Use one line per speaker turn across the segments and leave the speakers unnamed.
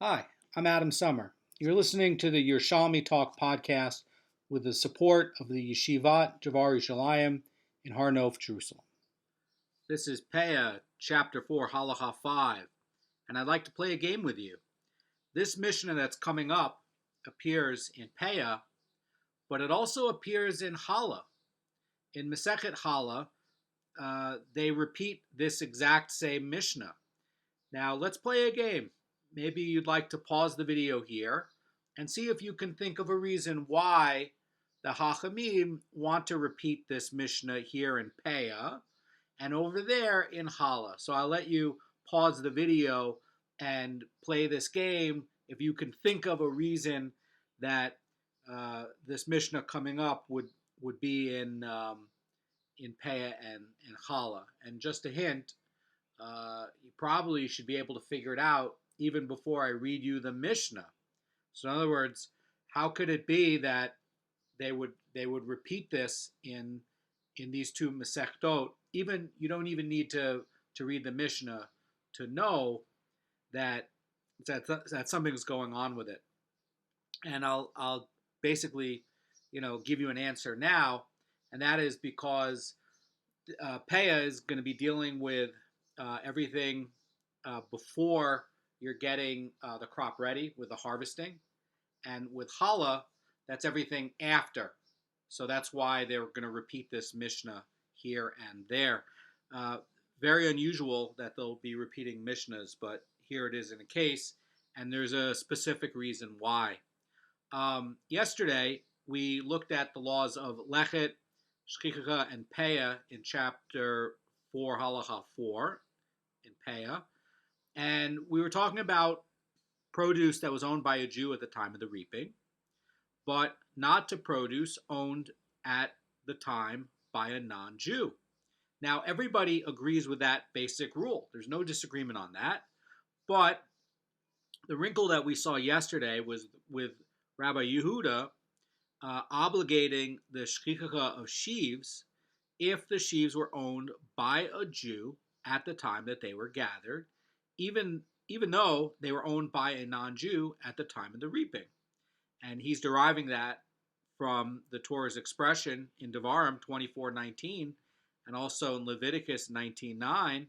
Hi, I'm Adam Summer. You're listening to the Yerushalmi Talk podcast with the support of the Yeshivat Javar Yerushalayim in Har Nof, Jerusalem. This is Peah, Chapter 4, Halacha 5, and I'd like to play a game with you. This Mishnah that's coming up appears in Peah, but it also appears in Hala. In Masechet Hala, they repeat this exact same Mishnah. Now, let's play a game. Maybe you'd like to pause the video here and see if you can think of a reason why the Hachamim want to repeat this Mishnah here in Peah and over there in Hala. So I'll let you pause the video and play this game if you can think of a reason that this Mishnah coming up would be in Peah and Hala. And just a hint, you probably should be able to figure it out even before I read you the Mishnah. So in other words, how could it be that they would repeat this in these two Masechtot? Even you don't even need to read the Mishnah to know that something's going on with it. And I'll basically give you an answer now, and that is because Peah is going to be dealing with everything before you're getting the crop ready with the harvesting. And with Hala, that's everything after. So that's why they're going to repeat this Mishnah here and there. Very unusual that they'll be repeating Mishnahs, but here it is in a case, and there's a specific reason why. Yesterday, we looked at the laws of Lechet, Shchicha, and Peah in chapter 4, Halacha 4 in Peah. And we were talking about produce that was owned by a Jew at the time of the reaping, but not to produce owned at the time by a non-Jew. Now, everybody agrees with that basic rule. There's no disagreement on that. But the wrinkle that we saw yesterday was with Rabbi Yehuda obligating the shchicha of sheaves if the sheaves were owned by a Jew at the time that they were gathered, even though they were owned by a non-Jew at the time of the reaping. And he's deriving that from the Torah's expression in Devarim 24:19 and also in Leviticus 19:9,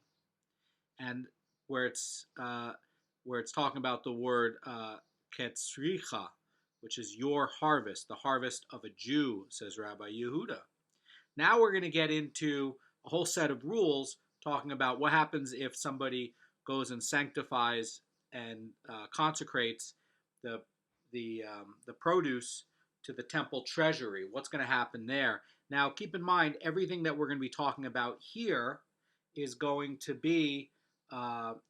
and where it's talking about the word ketzricha, which is your harvest, the harvest of a Jew, says Rabbi Yehuda. Now we're going to get into a whole set of rules talking about what happens if somebody goes and sanctifies and consecrates the produce to the temple treasury. What's going to happen there? Now, keep in mind, everything that we're going to be talking about here is going to be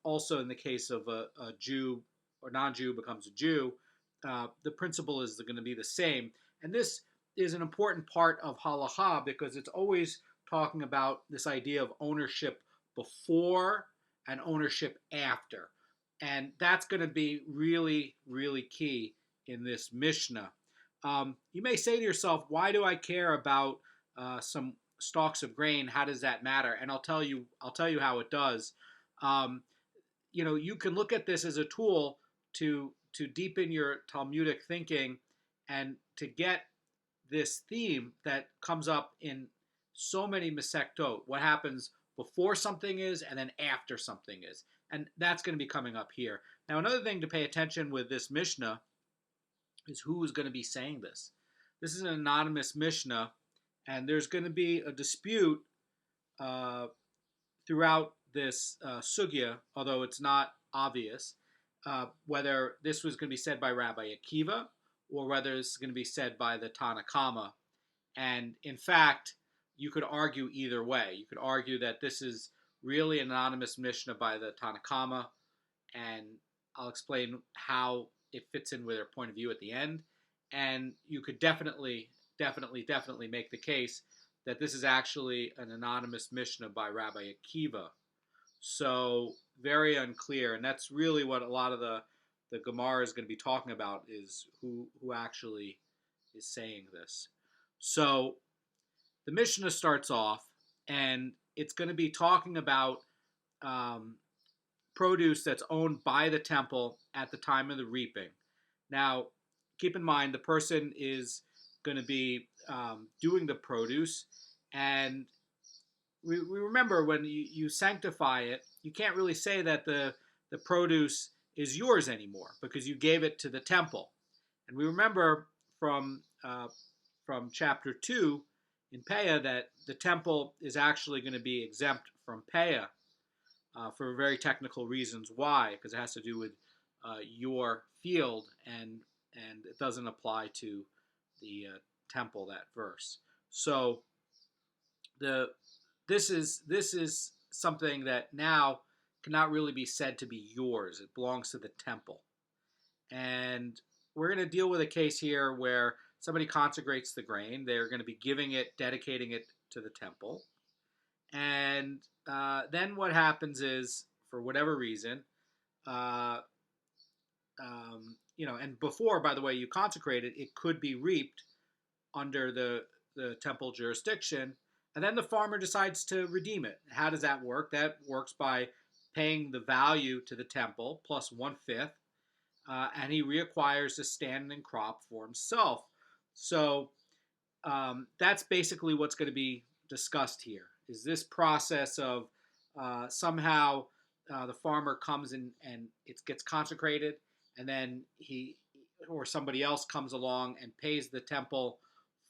also in the case of a Jew or non-Jew becomes a Jew. The principle is going to be the same. And this is an important part of halacha because it's always talking about this idea of ownership before and ownership after. And that's going to be really, really key in this Mishnah. You may say to yourself, why do I care about some stalks of grain? How does that matter? And I'll tell you how it does. You can look at this as a tool to deepen your Talmudic thinking and to get this theme that comes up in so many Masechtot. What happens before something is and then after something is. And that's going to be coming up here. Now, another thing to pay attention with this Mishnah is who is going to be saying this. This is an anonymous Mishnah, and there's going to be a dispute throughout this sugya, although it's not obvious, whether this was going to be said by Rabbi Akiva or whether it's going to be said by the Tanna Kama. And in fact, you could argue either way. You could argue that this is really an anonymous Mishnah by the Tanna Kama, and I'll explain how it fits in with their point of view at the end. And you could definitely make the case that this is actually an anonymous Mishnah by Rabbi Akiva. So very unclear, and that's really what a lot of the Gemara is going to be talking about, is who actually is saying this. So the Mishnah starts off, and it's going to be talking about produce that's owned by the temple at the time of the reaping. Now, keep in mind the person is going to be doing the produce, and we remember when you sanctify it, you can't really say that the produce is yours anymore because you gave it to the temple. And we remember from chapter 2 in Peah that the temple is actually going to be exempt from Peah for very technical reasons. Why? Because it has to do with your field, and it doesn't apply to the temple, that verse. So the this is something that now cannot really be said to be yours. It belongs to the temple. And we're going to deal with a case here where somebody consecrates the grain. They're going to be giving it, dedicating it to the temple. And then what happens is, for whatever reason, uh, and before, by the way, you consecrate it, it could be reaped under the temple jurisdiction. And then the farmer decides to redeem it. How does that work? That works by paying the value to the temple plus 1/5. And he reacquires the standing crop for himself. So that's basically what's going to be discussed here. Is this process of somehow the farmer comes in and it gets consecrated, and then he or somebody else comes along and pays the temple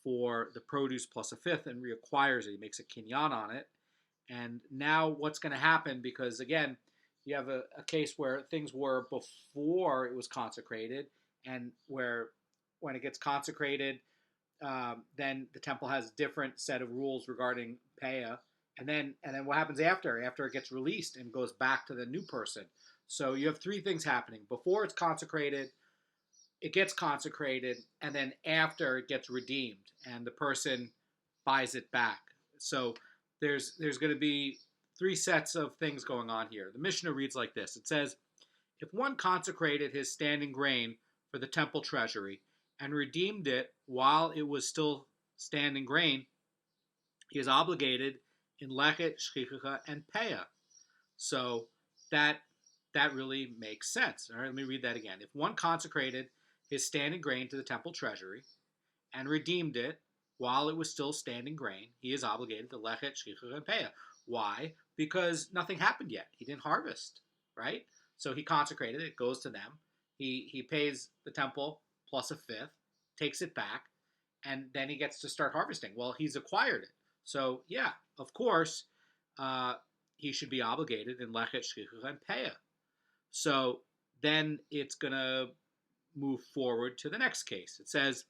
for the produce plus 1/5 and reacquires it. He makes a kinyan on it. And now what's going to happen, because again, you have a case where things were before it was consecrated, and where when it gets consecrated, then the temple has a different set of rules regarding Peah. And then what happens after it gets released and goes back to the new person. So you have three things happening. Before it's consecrated, it gets consecrated, and then after it gets redeemed and the person buys it back. So there's going to be three sets of things going on here. The Mishnah reads like this. It says, if one consecrated his standing grain for the temple treasury and redeemed it while it was still standing grain, he is obligated in lechet, shchicha, and peah. So that really makes sense. All right, let me read that again. If one consecrated his standing grain to the temple treasury and redeemed it while it was still standing grain, he is obligated to lechet, shchicha, and peah. Why? Because nothing happened yet. He didn't harvest, right? So he consecrated it. It goes to them. He pays the temple plus 1/5, takes it back, and then he gets to start harvesting. Well, he's acquired it. So, yeah, of course, he should be obligated in lechet, shchicha, and peah. So then it's going to move forward to the next case. It says,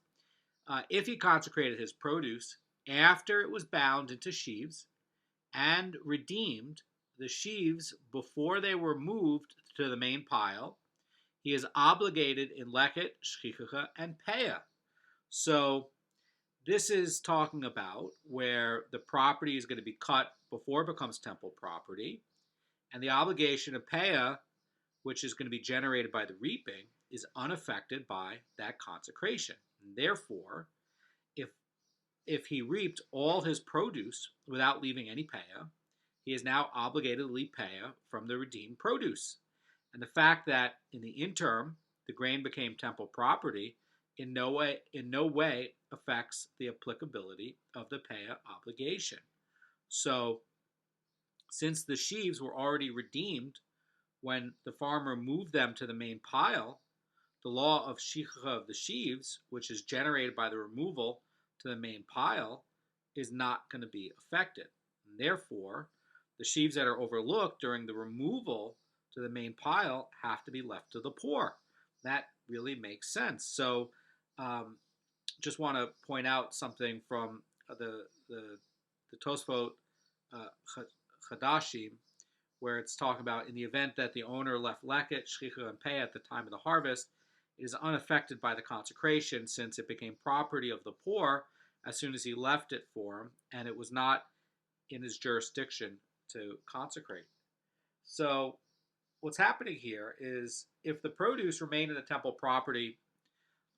if he consecrated his produce after it was bound into sheaves and redeemed the sheaves before they were moved to the main pile, he is obligated in lechet, shchicha, and peah. So this is talking about where the property is going to be cut before it becomes temple property, and the obligation of peah, which is going to be generated by the reaping, is unaffected by that consecration. And therefore, if he reaped all his produce without leaving any peah, he is now obligated to leave peah from the redeemed produce. And the fact that in the interim the grain became temple property in no way affects the applicability of the peah obligation. So, since the sheaves were already redeemed when the farmer moved them to the main pile, the law of shiurim of the sheaves, which is generated by the removal to the main pile, is not going to be affected. And therefore, the sheaves that are overlooked during the removal to the main pile have to be left to the poor. That really makes sense. So, just want to point out something from the Tosfot Chadashim, where it's talking about in the event that the owner left lechet, shchicha, and peah at the time of the harvest, it is unaffected by the consecration, since it became property of the poor as soon as he left it for him, and it was not in his jurisdiction to consecrate. So what's happening here is, if the produce remained in the temple property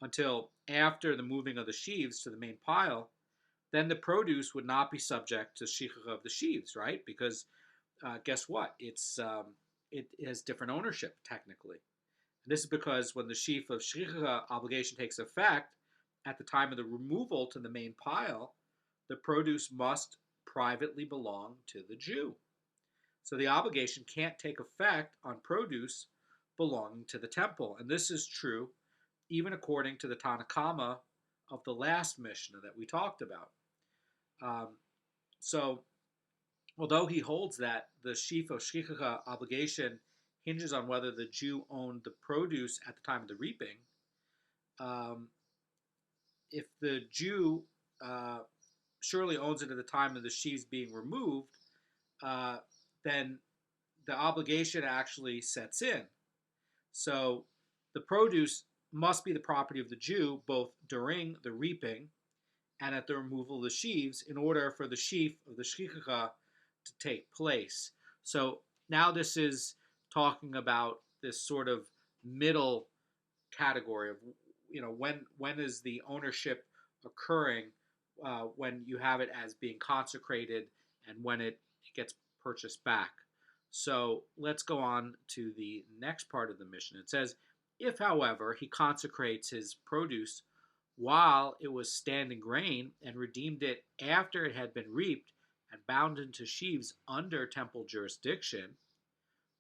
until after the moving of the sheaves to the main pile, then the produce would not be subject to shiurim of the sheaves, right? Because guess what? It's it has different ownership technically. And this is because when the sheaf of shchicha obligation takes effect, at the time of the removal to the main pile, the produce must privately belong to the Jew. So the obligation can't take effect on produce belonging to the temple. And this is true even according to the Tanakama of the last Mishnah that we talked about. So although he holds that the sheaf of shchicha obligation hinges on whether the Jew owned the produce at the time of the reaping, if the Jew surely owns it at the time of the sheaves being removed, then the obligation actually sets in. So the produce must be the property of the Jew both during the reaping and at the removal of the sheaves in order for the sheaf of the shchicha to take place. So now this is talking about this sort of middle category of, when is the ownership occurring, when you have it as being consecrated and when it gets purchased back. So let's go on to the next part of the Mishnah. It says, if, however, he consecrates his produce while it was standing grain and redeemed it after it had been reaped and bound into sheaves under temple jurisdiction,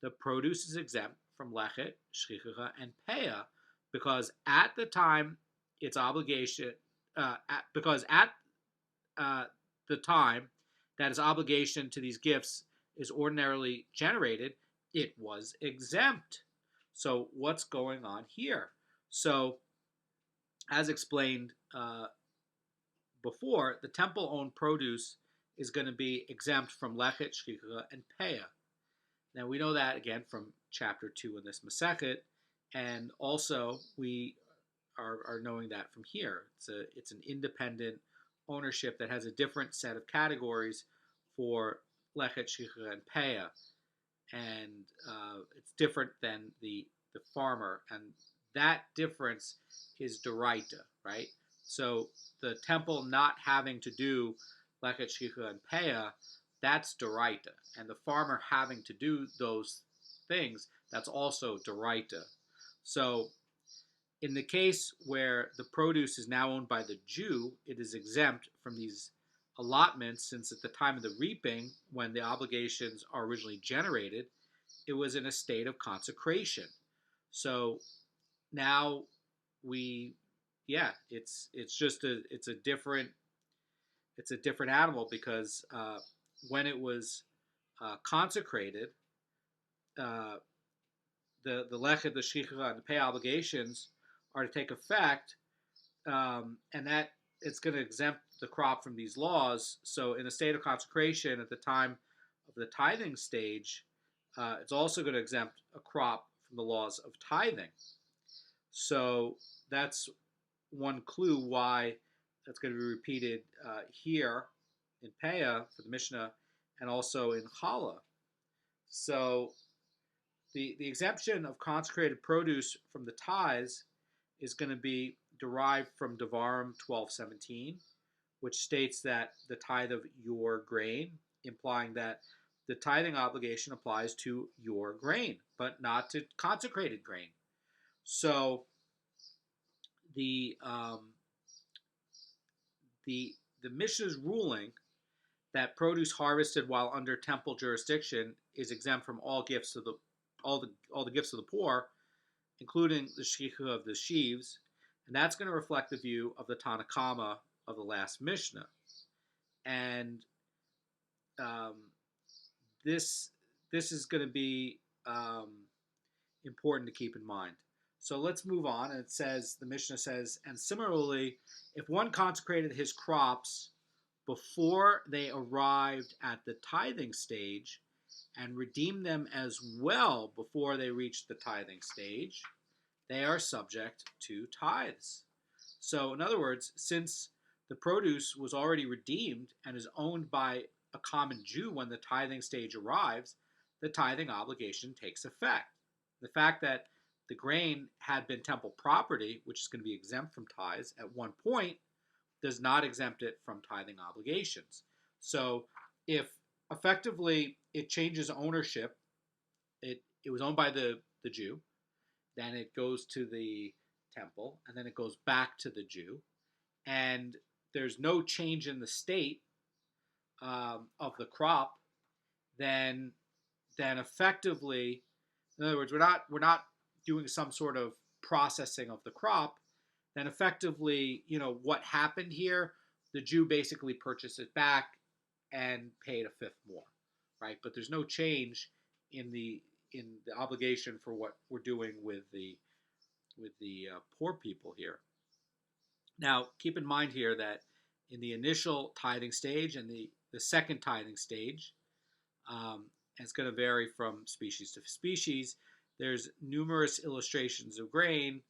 the produce is exempt from lechet, shchicha, and peah, because at the time its obligation, the time that its obligation to these gifts is ordinarily generated, it was exempt. So what's going on here? So, as explained before, the temple-owned produce is going to be exempt from lechet, shchicha, and peah. Now we know that again from chapter 2 in this Masechet, and also we are knowing that from here. It's an independent ownership that has a different set of categories for lechet, shchicha, and peah, and it's different than the farmer, and that difference is doraita, right? So the temple not having to do lechet, shchicha, and peah, that's doraita, and the farmer having to do those things, that's also doraita. So in the case where the produce is now owned by the Jew, it is exempt from these allotments, since at the time of the reaping, when the obligations are originally generated, it was in a state of consecration. So now it's a different animal, because when it was consecrated, the lechet, the shchicha, and the pay obligations are to take effect, and that it's going to exempt the crop from these laws. So in a state of consecration at the time of the tithing stage, it's also going to exempt a crop from the laws of tithing. So that's one clue why that's going to be repeated here in Peah for the Mishnah and also in Challah. So the exemption of consecrated produce from the tithes is going to be derived from Devarim 12:17, which states that the tithe of your grain, implying that the tithing obligation applies to your grain, but not to consecrated grain. So the Mishnah's ruling that produce harvested while under temple jurisdiction is exempt from all gifts of all the gifts of the poor, including the shchicha of the sheaves, and that's going to reflect the view of the Tanakama of the last Mishnah. And this is going to be important to keep in mind. So let's move on. And the Mishnah says, and similarly, if one consecrated his crops before they arrived at the tithing stage and redeemed them as well before they reached the tithing stage, they are subject to tithes. So in other words, since the produce was already redeemed and is owned by a common Jew when the tithing stage arrives, the tithing obligation takes effect. The fact that the grain had been temple property, which is going to be exempt from tithes at one point, does not exempt it from tithing obligations. So if effectively it changes ownership, it it was owned by the Jew, then it goes to the temple, and then it goes back to the Jew, and there's no change in the state of the crop, then effectively, in other words, we're not doing some sort of processing of the crop. Then effectively, what happened here, the Jew basically purchased it back and paid a fifth more, right? But there's no change in the obligation for what we're doing with the poor people here. Now, keep in mind here that in the initial tithing stage and the second tithing stage, and it's going to vary from species to species, there's numerous illustrations of grain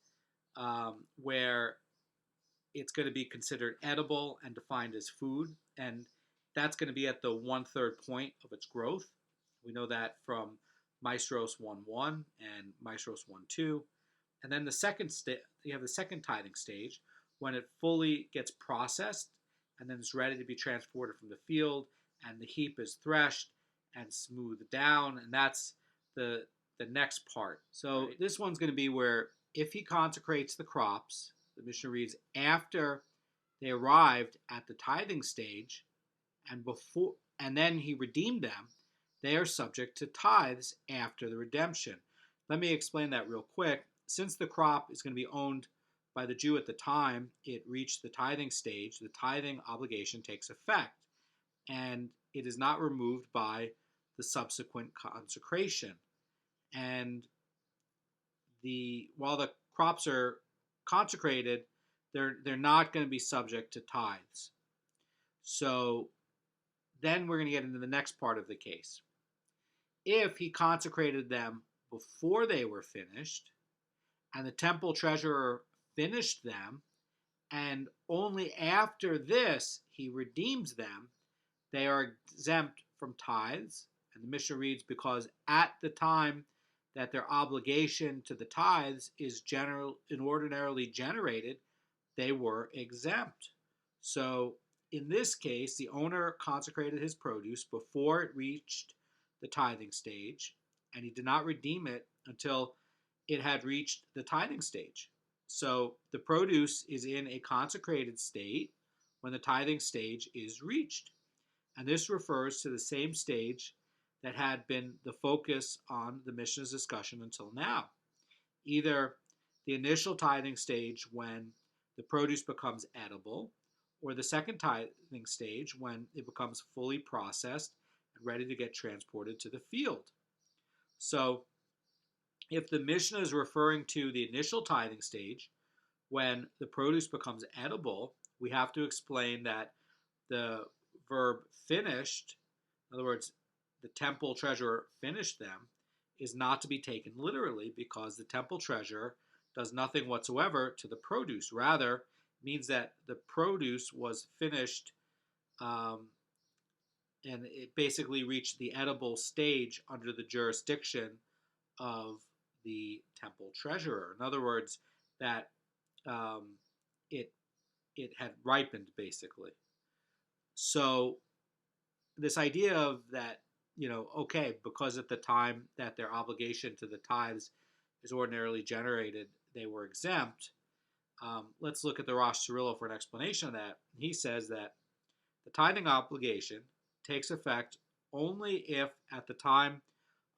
where it's going to be considered edible and defined as food, and that's going to be at the 1/3 point of its growth. We know that from Maestros 1:1 and Maestros 1:2. And then you have the second tithing stage when it fully gets processed and then it's ready to be transported from the field, and the heap is threshed and smoothed down, and that's the next part. So right. This one's going to be where if he consecrates the crops, the Mishnah reads, after they arrived at the tithing stage and then he redeemed them, they are subject to tithes after the redemption. Let me explain that real quick. Since the crop is going to be owned by the Jew at the time it reached the tithing stage, the tithing obligation takes effect, and it is not removed by the subsequent consecration. And while the crops are consecrated, they're not going to be subject to tithes. So then we're going to get into the next part of the case. If he consecrated them before they were finished, and the temple treasurer finished them, and only after this he redeems them, they are exempt from tithes. And the Mishnah reads, because at the time that their obligation to the tithes is ordinarily generated, they were exempt. So in this case, the owner consecrated his produce before it reached the tithing stage, and he did not redeem it until it had reached the tithing stage. So the produce is in a consecrated state when the tithing stage is reached. And this refers to the same stage that had been the focus on the Mishnah's discussion until now. Either the initial tithing stage when the produce becomes edible, or the second tithing stage when it becomes fully processed and ready to get transported to the field. So if the Mishnah is referring to the initial tithing stage when the produce becomes edible, we have to explain that the verb finished, in other words, the temple treasurer finished them, is not to be taken literally, because the temple treasurer does nothing whatsoever to the produce. Rather, it means that the produce was finished and it basically reached the edible stage under the jurisdiction of the temple treasurer. In other words, that it had ripened, basically. So this idea of that, okay, because at the time that their obligation to the tithes is ordinarily generated, they were exempt. Let's look at the Rosh Cirillo for an explanation of that. He says that the tithing obligation takes effect only if at the time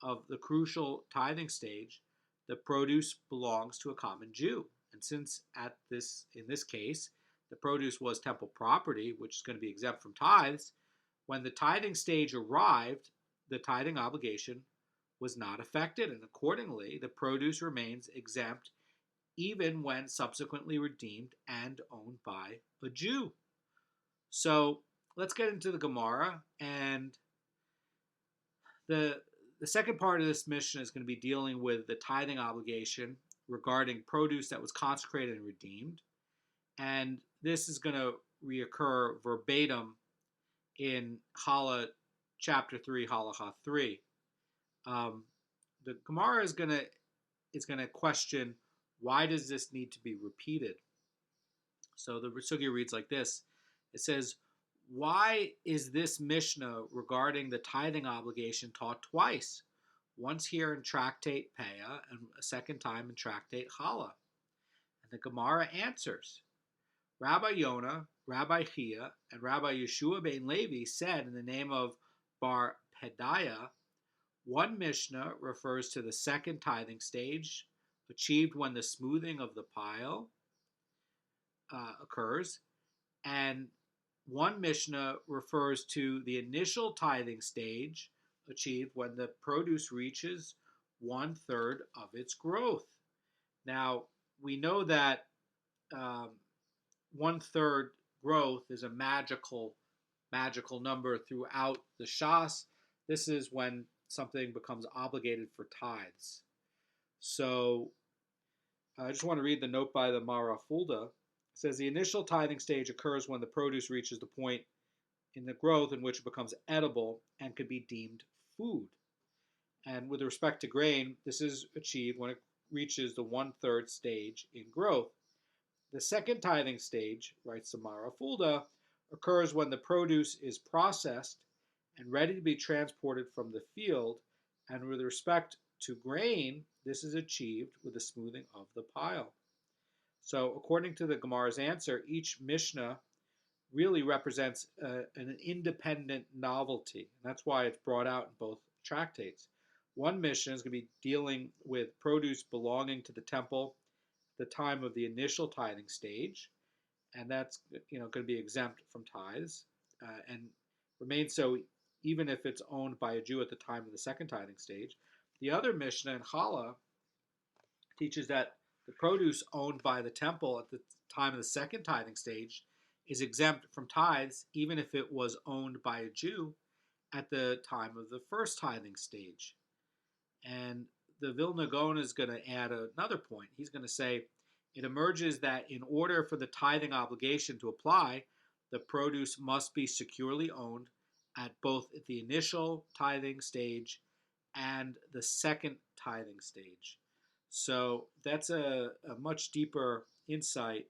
of the crucial tithing stage, the produce belongs to a common Jew. And since in this case, the produce was temple property, which is going to be exempt from tithes, when the tithing stage arrived, the tithing obligation was not affected, and accordingly, the produce remains exempt even when subsequently redeemed and owned by a Jew. So let's get into the Gemara, and the second part of this mission is going to be dealing with the tithing obligation regarding produce that was consecrated and redeemed, and this is going to reoccur verbatim in chapter 3, Halacha 3. The Gemara is going to question, why does this need to be repeated? So the Sugya reads like this. It says, why is this Mishnah regarding the tithing obligation taught twice? once here in Tractate Peah and a second time in Tractate Chala. And the Gemara answers, Rabbi Yonah, Rabbi Chia, and Rabbi Yeshua ben Levi said in the name of Bar Pedaya, one Mishnah refers to the second tithing stage, achieved when the smoothing of the pile occurs, and one Mishnah refers to the initial tithing stage, achieved when the produce reaches 1/3 of its growth. Now, we know that 1/3 growth is a magical number throughout the Shas. This is when something becomes obligated for tithes. So I just want to read the note by the Mara Fulda. It says the initial tithing stage occurs when the produce reaches the point in the growth in which it becomes edible and could be deemed food. And with respect to grain, this is achieved when it reaches the 1/3 stage in growth. The second tithing stage, writes Samara Fulda, occurs when the produce is processed and ready to be transported from the field, and with respect to grain, this is achieved with the smoothing of the pile. So according to the Gemara's answer, each Mishnah really represents an independent novelty, and that's why it's brought out in both tractates. One Mishnah is going to be dealing with produce belonging to the temple at the time of the initial tithing stage, and that's going to be exempt from tithes and remains so even if it's owned by a Jew at the time of the second tithing stage. The other Mishnah in Chala teaches that the produce owned by the temple at the time of the second tithing stage is exempt from tithes even if it was owned by a Jew at the time of the first tithing stage. And the Vilna Gaon is going to add another point. He's going to say, it emerges that in order for the tithing obligation to apply, the produce must be securely owned at both the initial tithing stage and the second tithing stage. So that's a much deeper insight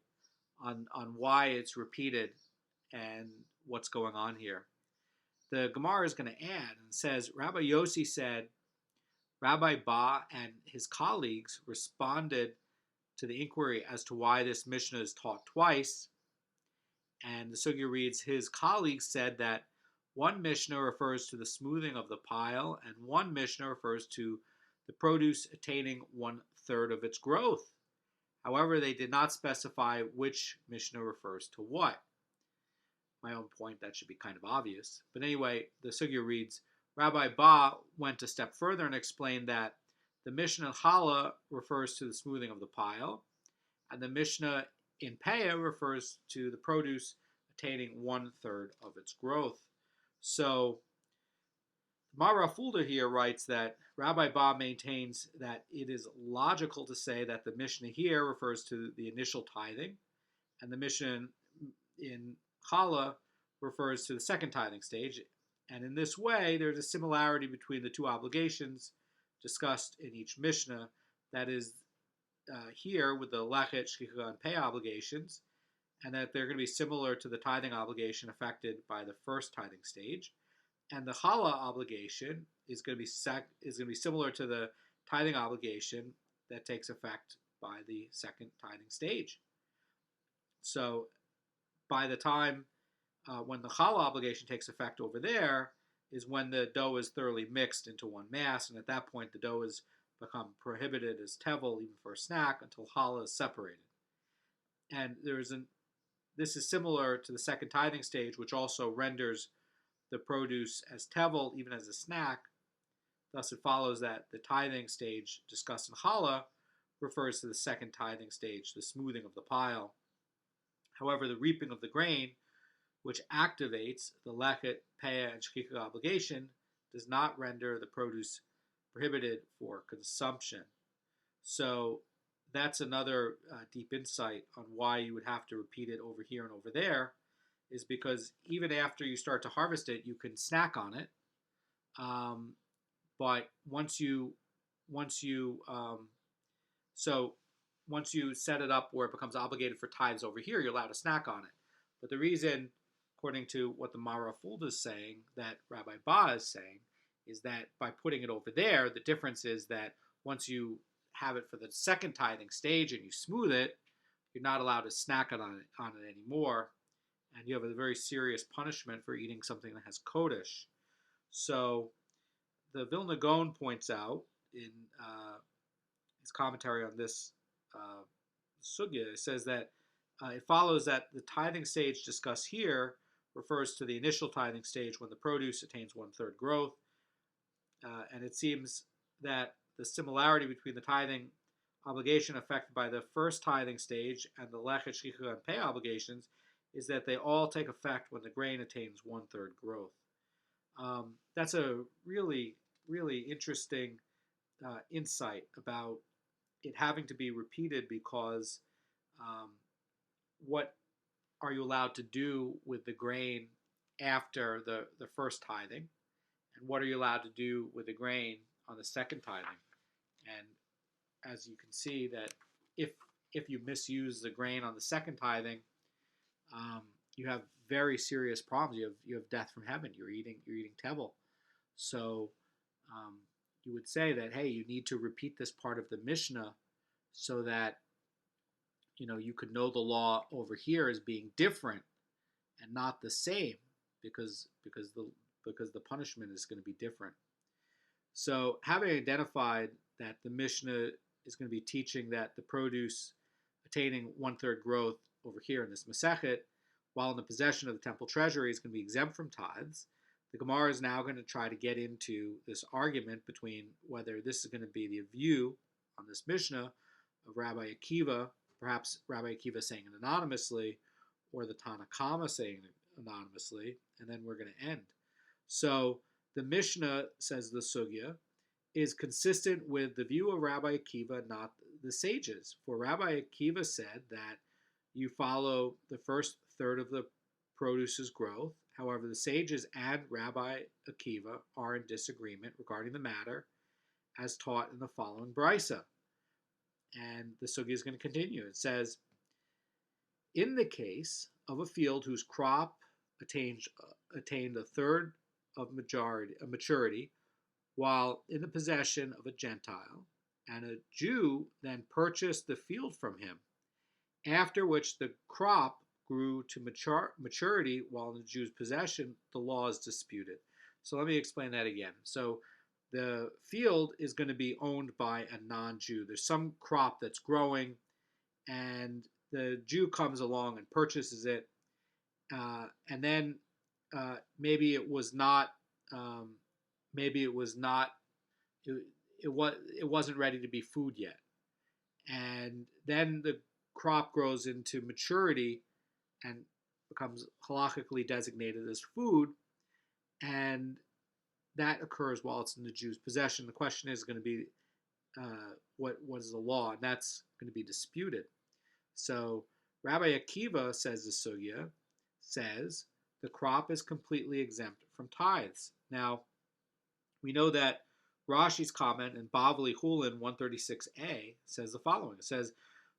on why it's repeated and what's going on here. The Gemara is going to add and says, Rabbi Yossi said, Rabbi Ba and his colleagues responded to the inquiry as to why this Mishnah is taught twice. And the Sugya reads, his colleagues said that one Mishnah refers to the smoothing of the pile, and one Mishnah refers to the produce attaining 1/3 of its growth. However, they did not specify which Mishnah refers to what. My own point, that should be kind of obvious. But anyway, the Sugya reads, Rabbi Ba went a step further and explained that the Mishnah in Chala refers to the smoothing of the pile, and the Mishnah in Peah refers to the produce attaining 1/3 of its growth. So, Mara Fulda here writes that Rabbi Ba maintains that it is logical to say that the Mishnah here refers to the initial tithing, and the Mishnah in Chala refers to the second tithing stage. And in this way, there's a similarity between the two obligations discussed in each Mishnah, that is here with the Lechet, Shchicha, and Peah obligations, and that they're going to be similar to the tithing obligation affected by the first tithing stage. And the Chala obligation is going to be similar to the tithing obligation that takes effect by the second tithing stage. So by the time when the Chala obligation takes effect over there is when the dough is thoroughly mixed into one mass, and at that point the dough has become prohibited as tevel even for a snack until Chala is separated. And this is similar to the second tithing stage, which also renders the produce as tevel even as a snack. Thus it follows that the tithing stage discussed in Chala refers to the second tithing stage, the smoothing of the pile. However, the reaping of the grain, which activates the Lechet, Peah, and Shchicha obligation, does not render the produce prohibited for consumption. So that's another deep insight on why you would have to repeat it over here and over there, is because even after you start to harvest it, you can snack on it. But once you set it up where it becomes obligated for tithes over here, you're allowed to snack on it. But the reason, according to what the Mara Fulda is saying, that Rabbi Ba is saying, is that by putting it over there, the difference is that once you have it for the second tithing stage and you smooth it, you're not allowed to snack on it anymore, and you have a very serious punishment for eating something that has kodesh. So the Vilna Gaon points out in his commentary on this sugya, it says that it follows that the tithing stage discussed here refers to the initial tithing stage when the produce attains 1/3 growth, and it seems that the similarity between the tithing obligation affected by the first tithing stage and the lechet, shchicha, and pay obligations is that they all take effect when the grain attains 1/3 growth. That's a really, really interesting insight about it having to be repeated, because what are you allowed to do with the grain after the first tithing, and what are you allowed to do with the grain on the second tithing? And as you can see, that if you misuse the grain on the second tithing, you have very serious problems. You have death from heaven. You're eating tevel. So you would say that, hey, you need to repeat this part of the Mishnah so that you could know the law over here as being different and not the same, because the punishment is going to be different. So having identified that the Mishnah is going to be teaching that the produce attaining 1/3 growth over here in this Masechet, while in the possession of the temple treasury, is going to be exempt from tithes, the Gemara is now going to try to get into this argument between whether this is going to be the view on this Mishnah of Rabbi Akiva, perhaps Rabbi Akiva saying it anonymously, or the Tanna Kama saying it anonymously, and then we're going to end. So the Mishnah, says the Sugya, is consistent with the view of Rabbi Akiva, not the sages. For Rabbi Akiva said that you follow the first third of the produce's growth. However, the sages and Rabbi Akiva are in disagreement regarding the matter, as taught in the following brisa. And the Sugya is going to continue. It says, in the case of a field whose crop attained a third of maturity, while in the possession of a Gentile, and a Jew then purchased the field from him, after which the crop grew to maturity while in the Jew's possession, the law is disputed. So let me explain that again. So the field is going to be owned by a non-Jew. There's some crop that's growing, and the Jew comes along and purchases it, and then maybe it wasn't ready to be food yet, and then the crop grows into maturity and becomes halachically designated as food, and that occurs while it's in the Jew's possession. The question is going to be what is the law, and that's going to be disputed. So Rabbi Akiva, says the Sugya, says the crop is completely exempt from tithes. Now, we know that Rashi's comment in Bavli Hulin 136a says the following. It says,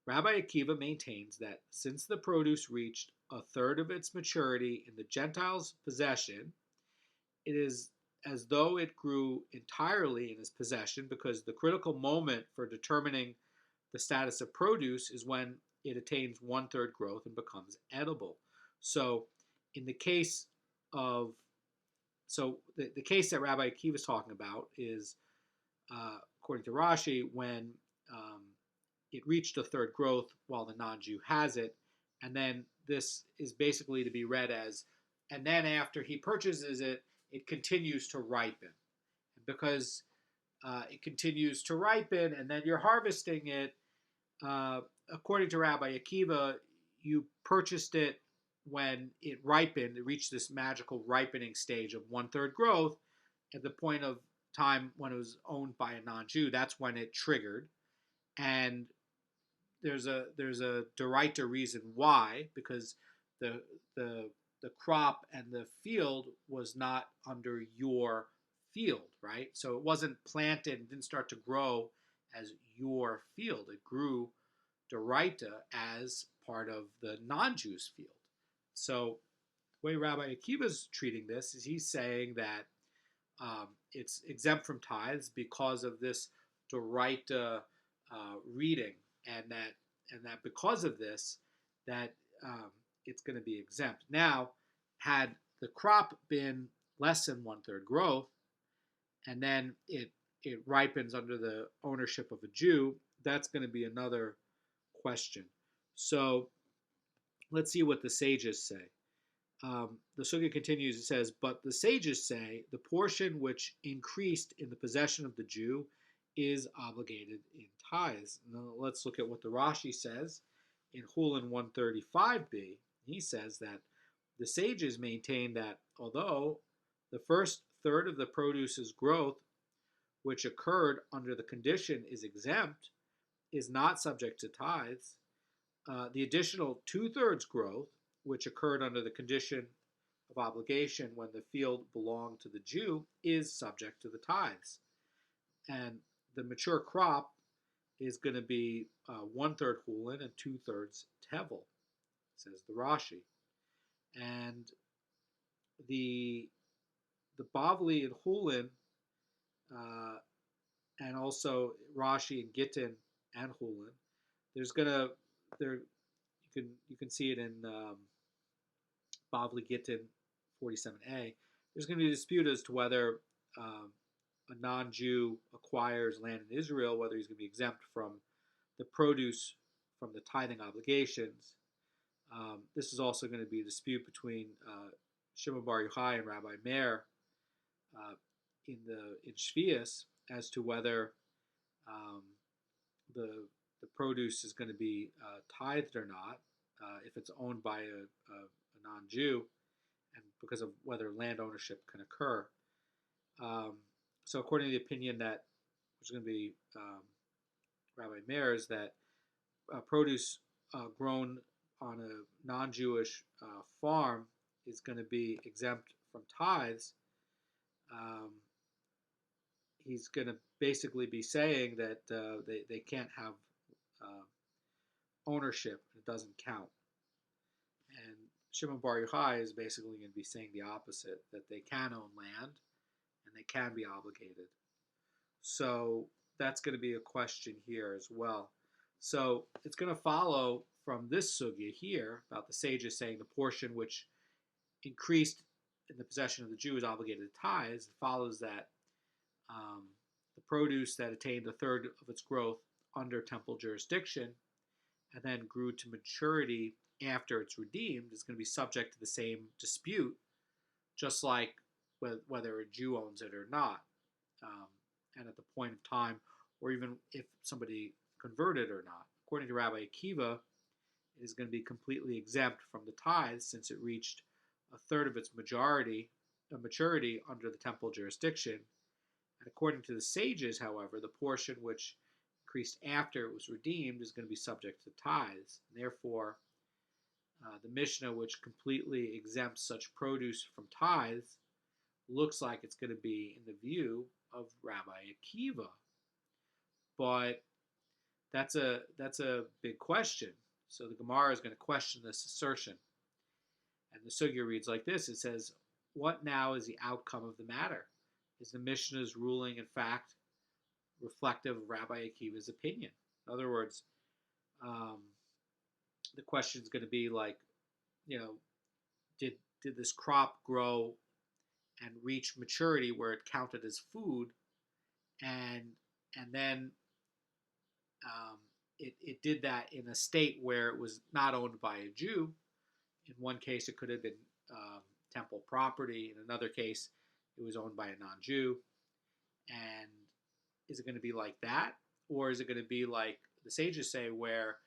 Rabbi Akiva maintains that since the produce reached a third of its maturity in the Gentile's possession, it is as though it grew entirely in his possession, because the critical moment for determining the status of produce is when it attains 1/3 growth and becomes edible. So in the case of, the case that Rabbi Akiva is talking about is, according to Rashi, when it reached a third growth while the non-Jew has it, and then this is basically to be read as, and then after he purchases it, it continues to ripen. Because it continues to ripen, and then you're harvesting it, according to Rabbi Akiva, you purchased it when it ripened. It reached this magical ripening stage of 1/3 growth at the point of time when it was owned by a non-Jew. That's when it triggered. And there's a deraita reason why, because the crop and the field was not under your field, right? So it wasn't planted and didn't start to grow as your field. It grew deraita as part of the non-Jew's field. So the way Rabbi Akiva's treating this is he's saying that it's exempt from tithes because of this Doraita reading, and that because of this, that it's going to be exempt. Now, had the crop been less than 1/3 growth, and then it ripens under the ownership of a Jew, that's going to be another question. So let's see what the sages say. The sugya continues. It says, "But the sages say the portion which increased in the possession of the Jew is obligated in tithes." Now let's look at what the Rashi says in Hulin 135b. He says that the sages maintain that although the first third of the produce's growth, which occurred under the condition, is exempt, is not subject to tithes, the additional 2/3 growth, which occurred under the condition of obligation when the field belonged to the Jew, is subject to the tithes. And the mature crop is going to be 1/3 hulin and 2/3 tevel, says the Rashi. And the Bavli and hulin, and also Rashi and Gittin and hulin, there's gonna there you can see it in Bavli Gittin 47a. There's going to be a dispute as to whether a non-Jew acquires land in Israel, whether he's going to be exempt from the produce from the tithing obligations. This is also going to be a dispute between Shimon Bar Yochai and Rabbi Meir in Shvius as to whether the produce is going to be tithed or not if it's owned by a non-Jew, and because of whether land ownership can occur. So according to the opinion that, which is going to be Rabbi Meir's, that produce grown on a non-Jewish farm is going to be exempt from tithes. He's going to basically be saying that they can't have ownership. It doesn't count. And Shimon Bar Yochai is basically going to be saying the opposite, that they can own land and they can be obligated. So that's going to be a question here as well. So it's going to follow from this sugya here about the sages saying the portion which increased in the possession of the Jew is obligated to tithes. It follows that the produce that attained 1/3 of its growth under temple jurisdiction and then grew to maturity after it's redeemed is going to be subject to the same dispute, just like whether a Jew owns it or not, and at the point of time, or even if somebody converted or not. According to Rabbi Akiva, it is going to be completely exempt from the tithes since it reached 1/3 of its maturity under the temple jurisdiction. And according to the sages, however, the portion which increased after it was redeemed is going to be subject to tithes. And therefore, the Mishnah, which completely exempts such produce from tithes, looks like it's going to be in the view of Rabbi Akiva. But that's a big question. So the Gemara is going to question this assertion. And the sugya reads like this. It says, "What now is the outcome of the matter? Is the Mishnah's ruling, in fact, reflective of Rabbi Akiva's opinion?" In other words, the question is going to be like, did this crop grow and reach maturity where it counted as food, and then it did that in a state where it was not owned by a Jew. In one case, it could have been temple property. In another case, it was owned by a non-Jew. And is it going to be like that? Or is it going to be like the sages say, where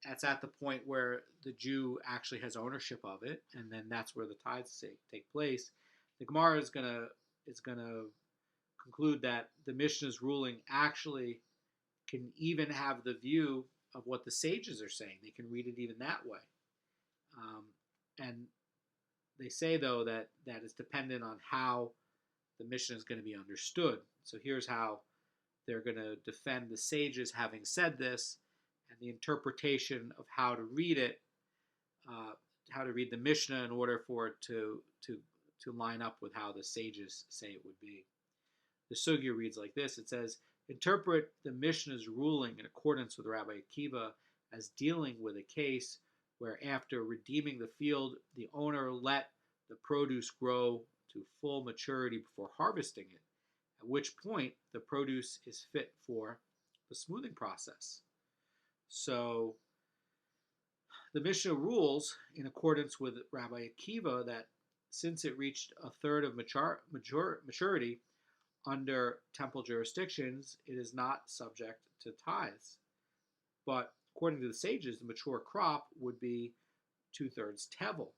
it's at the point where the Jew actually has ownership of it, and then that's where the tithes take place? The Gemara is going to conclude that the Mishnah's ruling actually can even have the view of what the sages are saying. They can read it even that way. And they say, though, that is dependent on how the Mishnah is going to be understood. So here's how they're going to defend the sages having said this, and the interpretation of how to read it, how to read the Mishnah in order for it to line up with how the sages say it would be. The sugya reads like this. It says, interpret the Mishnah's ruling in accordance with Rabbi Akiva as dealing with a case where after redeeming the field, the owner let the produce grow to full maturity before harvesting it, at which point the produce is fit for the smoothing process. So the Mishnah rules in accordance with Rabbi Akiva that since it reached a third of maturity under temple jurisdictions, it is not subject to tithes. But according to the sages, the mature crop would be 2/3 tevel.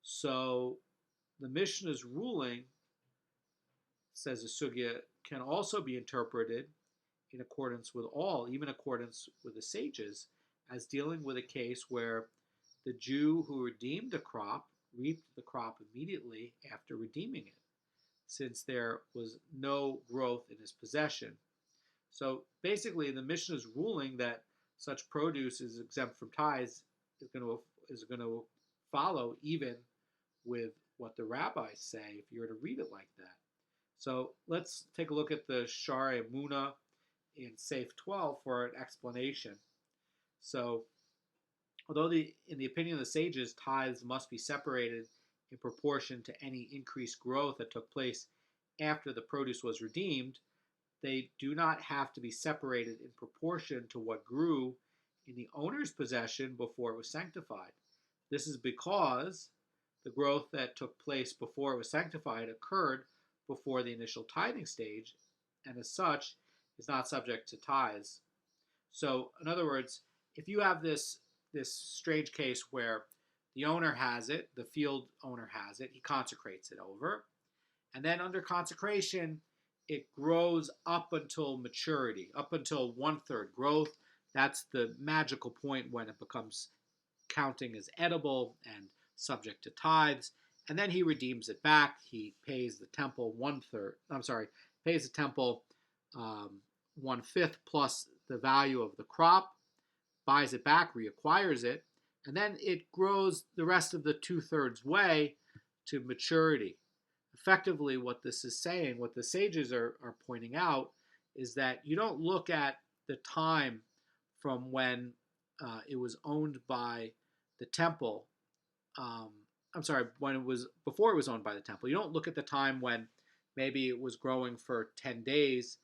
So the Mishnah's ruling, says the sugya, can also be interpreted in accordance with all, even accordance with the sages, as dealing with a case where the Jew who redeemed a crop reaped the crop immediately after redeeming it, since there was no growth in his possession. So basically, the Mishnah is ruling that such produce is exempt from tithes is going to follow even with what the rabbis say if you were to read it like that. So let's take a look at the Sha'arei Emunah in Safe 12 for an explanation. So, although in the opinion of the sages, tithes must be separated in proportion to any increased growth that took place after the produce was redeemed, they do not have to be separated in proportion to what grew in the owner's possession before it was sanctified. This is because the growth that took place before it was sanctified occurred before the initial tithing stage, and as such is not subject to tithes. So, in other words, if you have this strange case where the owner has it, the field owner has it, he consecrates it over, and then under consecration, it grows up until maturity, up until 1/3 growth. That's the magical point when it becomes counting as edible and subject to tithes. And then he redeems it back. He pays the temple pays the temple 1/5 plus the value of the crop, buys it back, reacquires it, and then it grows the rest of the 2/3 way to maturity. Effectively, what this is saying, what the sages are pointing out, is that you don't look at the time from when it was owned by the temple. When it was before it was owned by the temple. You don't look at the time when maybe it was growing for 10 days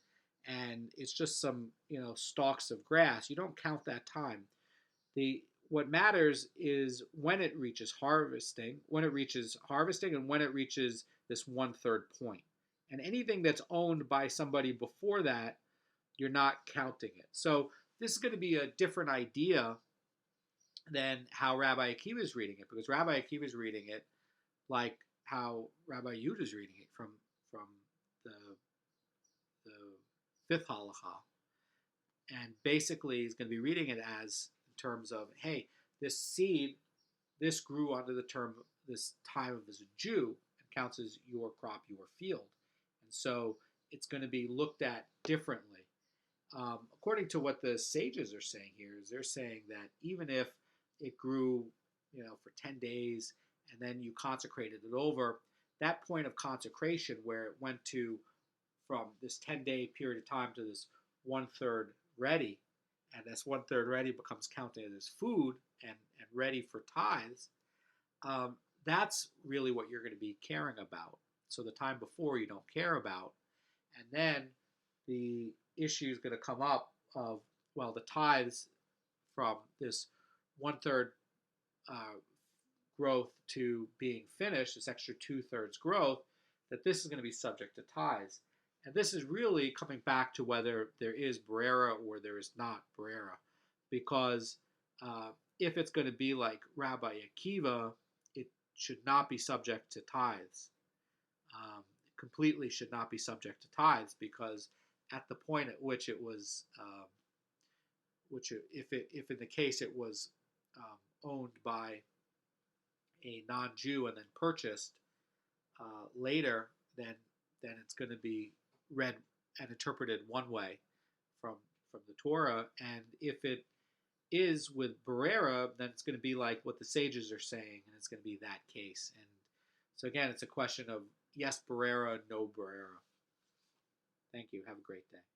and it's just some stalks of grass. You don't count that time. What matters is when it reaches harvesting, and when it reaches this 1/3 point. And anything that's owned by somebody before that, you're not counting it. So this is going to be a different idea than how Rabbi Akiva is reading it, because Rabbi Akiva is reading it like how Rabbi Yehuda is reading it from the fifth halacha, and basically he's going to be reading it as in terms of, hey, this seed, this grew under the term this time as a Jew and counts as your crop, your field, and so it's going to be looked at differently. According to what the sages are saying here, is they're saying that even if it grew, for 10 days, and then you consecrated it over, that point of consecration where it went to from this 10-day period of time to this 1/3 ready, and this 1/3 ready becomes counted as food and ready for tithes, that's really what you're going to be caring about. So the time before you don't care about, and then the issue is going to come up of, well, the tithes from this 1/3 growth to being finished, this extra 2/3 growth, that this is going to be subject to tithes. And this is really coming back to whether there is brera or there is not brera. Because if it's going to be like Rabbi Akiva, it should not be subject to tithes. Completely should not be subject to tithes, because at the point at which it was, if in the case it was owned by a non-Jew and then purchased later, then it's going to be read and interpreted one way from the Torah. And if it is with Berera, then it's going to be like what the sages are saying, and it's going to be that case. And so again, it's a question of yes Berera, no Berera. Thank you. Have a great day.